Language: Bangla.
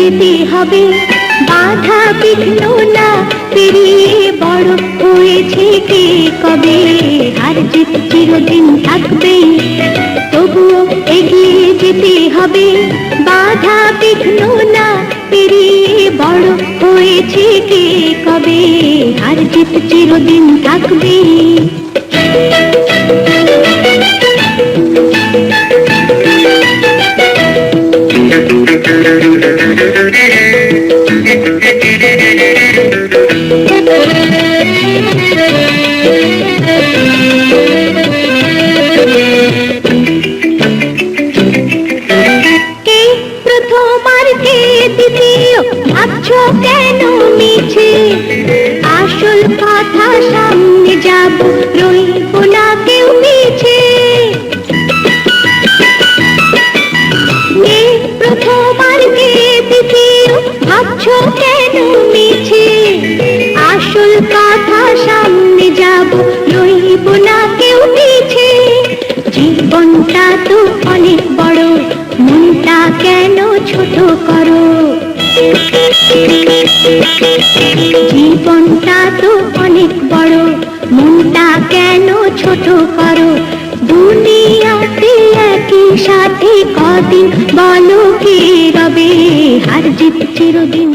যেতে হবে, বাধা বিঘ্ন না পেরিয়ে বড় হয়েছে কে কবে। হার জিত চিরদিন থাকবে, তবুও এগিয়ে যেতে হবে, বাধা বিঘ্ন না পেরিয়ে বড় হয়েছে কে কবে। হার জিত চিরদিন থাকবে। ভাবছো কেন মিছে, আসল কথা সামনে যাব, রইব না কেউ পিছে। এই প্রথম আর কে দ্বিতীয়, ভাবছো কেন মিছে, আসল কথা সামনে যাব, রইব না কেউ পিছে। জীবনটা তো অনেক বড়, মনটা কেন ছোট করো। জীবনটা তো অনেক বড়, মনটা কেন ছোট করো। দুনিয়াতে একই সাথে কদিন বলো কে রবে। হার জিত চিরদিন।